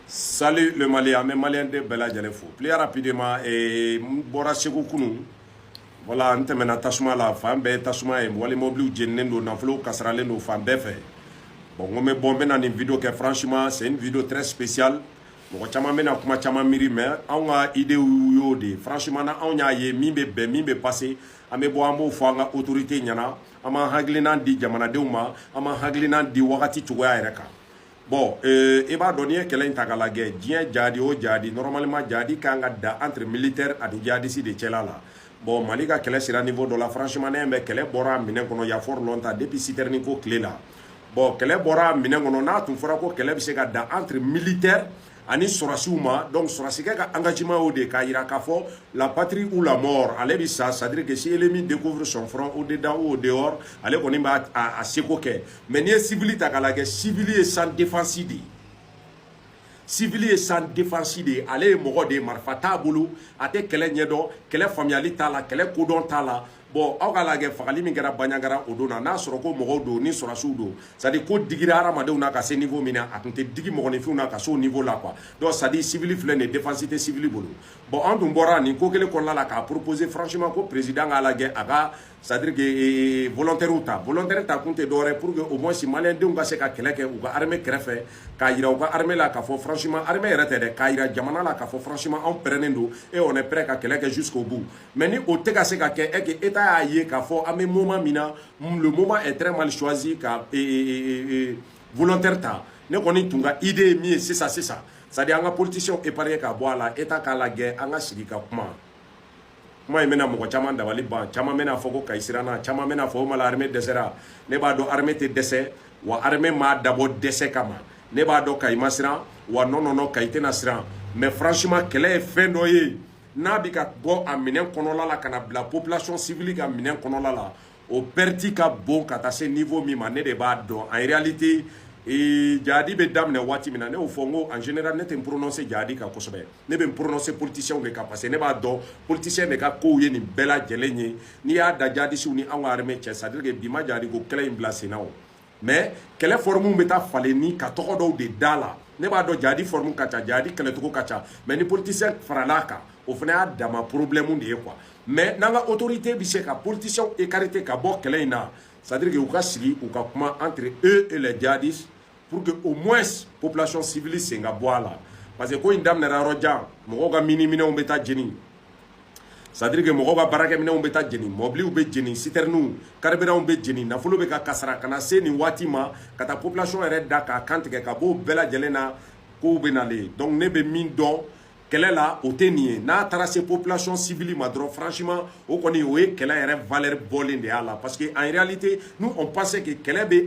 Salut le Malien, mais Malien de Bella Djalefo. Plus rapidement, et Bora Segou Kounou. Voilà, nous avons tasuma la femme, tasuma et moi les mobiles djennendo naflo kasralendo femme befe. Bon, on me bombe dans une vidéo que franchement, c'est une vidéo très spéciale. Bon, chama mena kuma chama miri mais on a idée ou de franchement na on a yé mimbe passé ame bo ambo fanga autorité nyana ama haglina di jamana deuma ama haglina di wakati tuwa ereka. Bon, il va donner que l'intégral guerre, Dien Jadi o Jadi, normalement Jadi kanga da entre militaire et Jadi si de Tchelala. Bon, Malika qu'elle est sur le niveau de la franchement, mais qu'elle est bora minen kono ya fort longtemps depuis Citernico clé là. Bon, qu'elle est bora minen kono na tu fera ko qu'elle est da entre militaire ani sorasuma donc sorasika ka engagement au de kaira kafo la patrie ou la mort allez bi ça c'est à dire que si l'ennemi découvre son front au dedans ou au dehors allez on va à sekoke mais ni civil ta kala ke civil et sans défenside civil et sans défenside allez mogo de marfata bulu ate kele nyedo kele familialita la kele kodon tala bon aw kala ke fagali min kɛra banyagara odona n'a sɔrɔ ko mɔgɔw do ni sɔrɔsiw do c'est à dire ko digira hadamadenw na ka se niveau min na a tun tɛ digi mɔgɔninfinw na ka se o niveau la quoi donc c'est à dire civil filɛ nin défense tɛ civil bolo bon an tun bɔra nin ko kelen kɔnɔna la k'a proposer franchement ko président k'a lajɛ a ka c'est à dire que volontaire ta kun tɛ dɔwɛrɛ pour que au moins si maliyɛndenw ka se ka kɛlɛ kɛ u ka armée kɛrɛfɛ k'a yira u ka armée la k'a fɔ franchement armée yɛrɛ tɛ dɛ k'a yira jamana la k'a fɔ franchement anw pɛrɛnnen do et on est prêt ka kɛlɛ kɛ jusqu'au bout mais ni o tɛ ka se ka kɛ est que état y'a ye k'a fɔ an bɛ moment min na le moment est très mal choisi ka volontaire ta ne kɔni tun ka idée ye min ye sisan c'est-à-dire an ka politicien épargné ka bɔ a la état k'a lajɛ an ka sigi ka kuma kuma in bɛna mɔgɔ caman dabali ban caman bɛna fɔ ko Kayi siranna caman bɛna fɔ o ma la armée dɛsɛra ne b'a dɔn armée tɛ dɛsɛ wa armée m'a dabɔ dɛsɛ kama ne b'a dɔn Kayi ma siran wa non Kayi tɛna siran mais franchement kɛlɛ ye fɛn dɔ ye n'a bɛ ka bɔ a minɛn kɔnɔla la ka na bila population civile ka minɛn kɔnɔla la o perte ka bon ka taa se niveau min ma ne de b'a dɔn en réalité Jadi bɛ daminɛ waati min na ne y'o fɔ n ko en général ne tɛ n prononcer Jadi kan kosɛbɛ ne bɛ n prononcer politiciens de kan parce que ne b'a dɔn politicien de ka kow ye nin bɛɛ lajɛlen ye n'i y'a da jadisiw ni anw ka armée cɛ c'est à dire que bi ma Jadi ko kɛlɛ in bila sen na o mais kɛlɛ forme bɛ taa falen ni ka tɔgɔ dɔw de da la ne b'a dɔn Jadi forme ka ca Jadi kɛlɛcogo ka ca mais ni politicien faral'a kan o fana y'a dama problème de ye quoi mais n'an ka autorité bɛ se ka politicien écarter ka bɔ kɛlɛ in na c'est à dire que u ka sigi u ka kuma entre eux et les djihadistes pour que au moins population civile sen ka bɔ a la parce que ko in daminɛra yɔrɔ jan mɔgɔw ka miniminɛnw bɛ taa jeni c'est à dire que mɔgɔw ka baarakɛminɛnw bɛ taa jeni mɔbiliw bɛ jeni citernenw carburant bɛ jeni nafolo bɛ ka kasara ka na se nin waati ma ka taa population yɛrɛ da k'a kantigɛ ka bɔ o bɛɛ lajɛlen na kow bɛ nalen donc ne bɛ min dɔn kɛlɛ la o tɛ nin ye n'a taara se population civile ma dɔrɔn franchement o kɔni o ye kɛlɛ yɛrɛ valeur bɔlen de y'a la parce que en réalité nous on pensait que kɛlɛ bɛ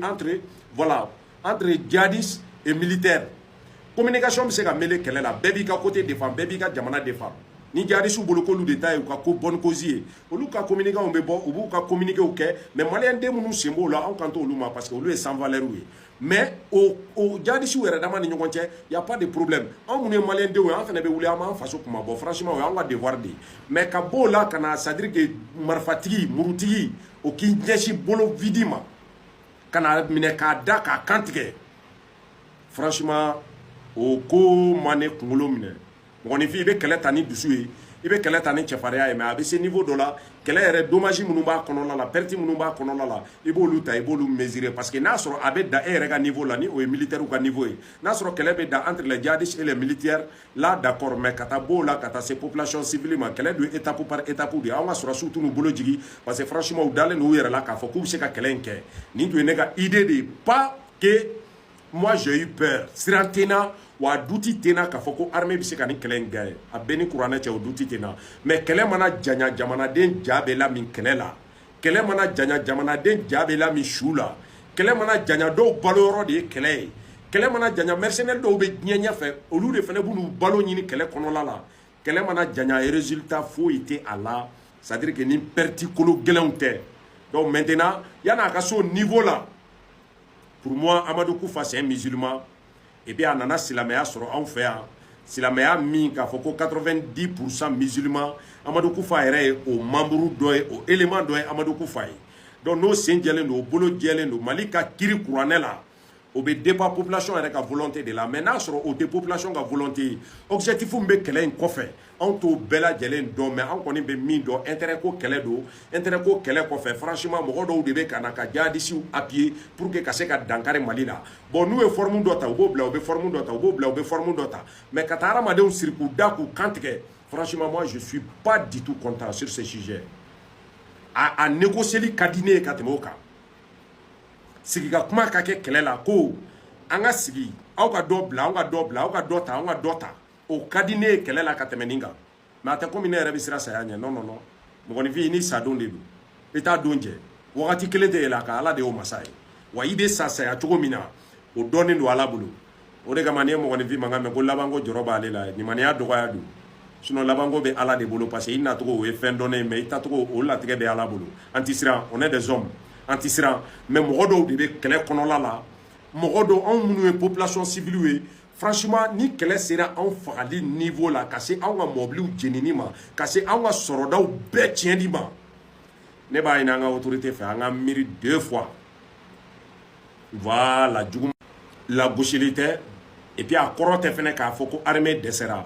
entre djihadistes et militaires communication bɛ se ka mêler kɛlɛ la bɛɛ b'i ka côté défend bɛɛ b'i ka jamana défend ni djihadistes bolo k'olu de ta ye u ka ko bonne cause ye olu ka communiqués bɛ bɔ u b'u ka communiqués kɛ mais maliyɛnden minnu sen b'o la anw kan t'olu ma parce que olu ye sans valeur ye mais o djihadistes yɛrɛ dama ni ɲɔgɔn cɛ y a pas de problème anw minnu ye maliyɛndenw ye an fana bɛ wuli an b'an faso kuma bɔ franchement o y'anw ka devoir de ye mais ka b'o la ka na c'est à dire que marifatigi murutigi o k'i ɲɛsin bolo vide ma ka na minɛ k'a da k'a kantigɛ franchement o ko ma ne kunkolo minɛ mɔgɔninfin i bɛ kɛlɛ ta ni dusu ye i bɛ kɛlɛ ta ni cɛfarinya ye mais a bɛ se niveau dɔ la kɛlɛ yɛrɛ dommage minnu b'a kɔnɔna la perte minnu b'a kɔnɔna la i b'olu ta i b'olu mesurer parce que n'a sɔrɔ a bɛ da e yɛrɛ ka niveau la ni o ye militaire ka niveau ye n'a sɔrɔ kɛlɛ bɛ da entre les djihadistes et les militaires là d'accord mais ka taa b'o la ka taa se population civile ma kɛlɛ dun étape par étape de anw ka sɔrɔsiw t'u bolo jigin parce que franchement u dalen don u yɛrɛ la k'a fɔ k'u bɛ se ka kɛlɛ in kɛ nin tun ye ne ka idée de ye pas que moi j'ai eu peur siran tɛ n na wa duti tɛ n na k'a fɔ ko armée bɛ se ka nin kɛlɛ in gagner a bɛɛ ni kuranɛ cɛ o duti tɛ n na mais kɛlɛ mana janya jamanaden ja bɛ lamin kɛlɛ la kɛlɛ mana janya jamanaden ja bɛ lamin su la kɛlɛ mana janya dɔw balo yɔrɔ de ye kɛlɛ ye kɛlɛ mana janya mercenaires dɔw bɛ diɲɛ ɲɛfɛ olu de fana b'u n'u balo ɲini kɛlɛ kɔnɔla la kɛlɛ mana janya résultat foyi tɛ a la c'est à dire que ni perte kolo gɛlɛnw tɛ donc maintenant yan'a ka se o niveau la pour moi Amadou Koufa c'est un musulman et puis a nana silamɛya sɔrɔ anw fɛ yan silamɛya min k'a fɔ ko 90% musulman Amadou Koufa yɛrɛ ye o membre dɔ ye o élément dɔ ye Amadou Koufa ye donc n'o sen jɛlen don o bolo jɛlen don Mali ka kiri kuranɛ la o be dépend population yɛrɛ ka volonté de la mais n'a sɔrɔ o tɛ population ka volonté objectif min bɛ kɛlɛ in kɔfɛ anw t'o bɛɛ lajɛlen dɔn mais anw kɔni bɛ min dɔn intérêt ko kɛlɛ don intérêt ko kɛlɛ kɔfɛ franchement mɔgɔ dɔw de bɛ ka na ka jihadistes appuyer pour que ka se ka dankari Mali la bon n'u ye forme dɔ ta u b'o bila u bɛ forme dɔ ta u b'o bila u bɛ forme dɔ ta mais ka taa hadamadenw siri k'u da k'u kan tigɛ franchement moi je suis pas du tout content sur ce sujet a négocier ka di ne ye ka tɛmɛ o kan sigi ka kuma ka kɛ kɛlɛ la ko an ka sigi aw ka dɔ bila aw ka dɔ bila aw ka dɔ ta aw ka dɔ ta o ka di ne ye kɛlɛ la ka tɛmɛ nin kan mais a tɛ komi ne yɛrɛ bɛ siran saya ɲɛ non non non mɔgɔninfin ni sadon de don i t'a don jɛ wagati kelen tɛ yɛlɛ a kan ala de y'o masa ye wa i bɛ sa saya cogo min na o dɔnnen don ala bolo o de kama ne ye mɔgɔninfin mankan mɛn ko labanko jɔrɔ b'ale la limaniya dɔgɔya don sinon labanko bɛ ala de bolo parce que i nacogo o ye fɛn dɔnnen mais i tacogo o latigɛ bɛ ala bolo an ti siran on est des hommes an ti siran mais mɔgɔ dɔw de bɛ kɛlɛ kɔnɔla la mɔgɔ dɔw anw minnu ye population civile ye franchement ni kɛlɛ sera anw fagali niveau la ka se anw ka mɔbiliw jenini ma ka se anw ka sɔrɔdaw bɛɛ tiɲɛni ma ne b'a ɲini an ka autorité fɛ an ka miiri 2 fois voilà jugu lagosili tɛ et puis a kɔrɔ tɛ fɛnɛ k'a fɔ ko armée dɛsɛra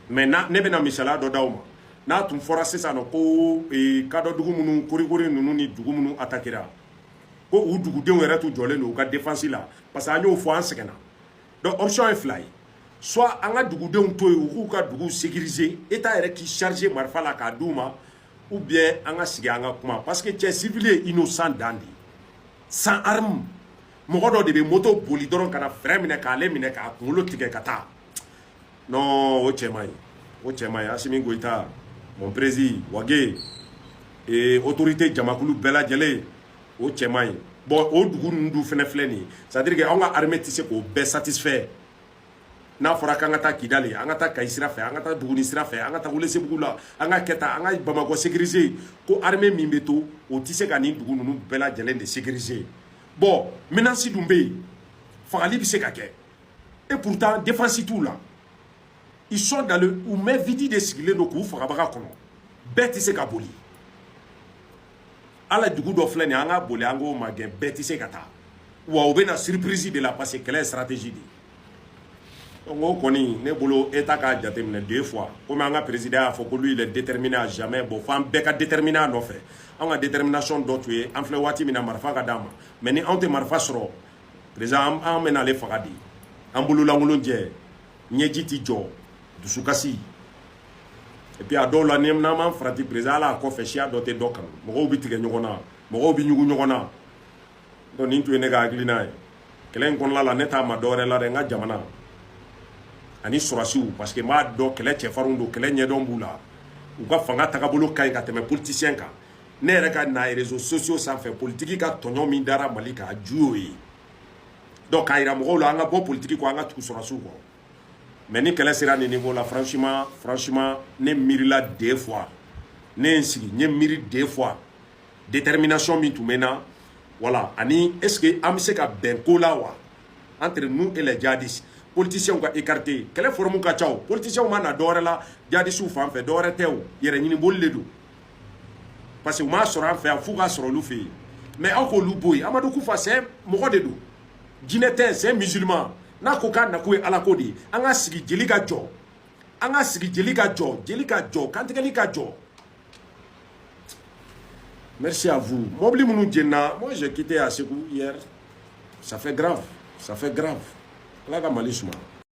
mais ne bɛna misaliya dɔ d'aw ma n'a tun fɔra sisan nɔ ko kadɔ dugu minnu korikori ninnu ni dugu minnu attaquera ko u dugudenw yɛrɛ tun jɔlen don u ka défense la parce que an y'o fɔ an sɛgɛnna donc option ye 2 ye soit an ka dugudenw to yen u k'u ka dugu sécuriser état yɛrɛ k'i charger marifa la k'a d'u ma ou bien an ka sigi an ka kuma parce que cɛ civil ye innocent dan de sans arme mɔgɔ dɔ de bɛ moto boli dɔrɔn ka na frein minɛ k'ale minɛ k'a kunkolo tigɛ ka taa non o cɛ man ɲi o cɛ man ɲi Asimi Goïta mon président Wage autorité jamakulu bɛɛ lajɛlen o cɛ man ɲi bon o dugu ninnu dun fɛnɛ filɛ nin ye c'est à dire que anw ka armée tɛ se k'o bɛɛ satisfaire n'a fɔra k'an ka taa Kidali an ka taa Kayi sira fɛ an ka taa Buguni sira fɛ an ka taa Welesebugu la an ka kɛ tan an ka Bamakɔ sécuriser ko armée min bɛ to o tɛ se ka nin dugu ninnu bɛɛ lajɛlen de sécuriser bon menace dun bɛ yen fagali bɛ se ka kɛ et pourtant défense t'u la ils sont dans le ou mais vidi de sigilen don k'u fagabaga kɔnɔ bɛɛ tɛ se ka boli ala dugu dɔ filɛ nin an ka boli an k'o ma gɛn bɛɛ tɛ se ka taa wa o bɛ na surprise de la parce que kɛlɛ ye stratégie de donc o kɔni ne bolo état k'a jateminɛ 2 fois komi an ka président y'a fɔ ko lui il est déterminé à jamais bon f'an bɛɛ ka déterminer a nɔfɛ an ka détermination dɔ tun ye an filɛ waati min na marifa ka d'an ma mais ni anw tɛ marifa sɔrɔ président an bɛ n'ale faga de an bololankolon jɛ ɲɛji tɛ jɔ dusukasi et puis a dɔw la n'an m'an farati président ala a kɔfɛ siya dɔ tɛ dɔ kan mɔgɔw bɛ tigɛ ɲɔgɔn na mɔgɔw bɛ ɲugu ɲɔgɔn na donc nin tun ye ne ka hakilina ye kɛlɛ in kɔnɔna la ne t'a ma dɔwɛrɛ la dɛ n ka jamana ani sɔrɔsiw parce que n b'a dɔn kɛlɛ cɛfarinw don kɛlɛ ɲɛdɔn b'u la u ka fanga tagabolo ka ɲi ka tɛmɛ politicien kan ne yɛrɛ ka na réseaux sociaux sanfɛ politique ka tɔɲɔ min dara Mali kan a ju y'o ye donc k'a yira mɔgɔw la an ka bɔ politique kɔ an ka tugu sɔrɔsiw kɔ mais ni kɛlɛ sera nin niveau la franchement ne miirila 2 fois ne ye n sigi n ye miiri 2 fois détermination min tun bɛ n na voilà ani est ce que an bɛ se ka bɛn ko la wa entre nous et les djihadistes politiciens ka écarté kɛlɛ forme ka ca o politiciens ma na dɔwɛrɛ la djihadistes fan fɛ dɔwɛrɛ tɛ o yɛrɛ ɲini boli de don parce que u m'a sɔrɔ an fɛ yan f'u ka sɔrɔ olu fɛ yen mais aw k'olu bɔ yen Amadou Koufa c'est mɔgɔ de don jinɛ tɛ c'est musulman n'a ko k'a nako ye ala ko de ye an ka sigi jeli ka jɔ an ka sigi jeli ka jɔ kantigɛli ka jɔ merci à vous mobili minnu jenna moi j'ai quitté à Ségou hier ça fait grave ala ka Mali suma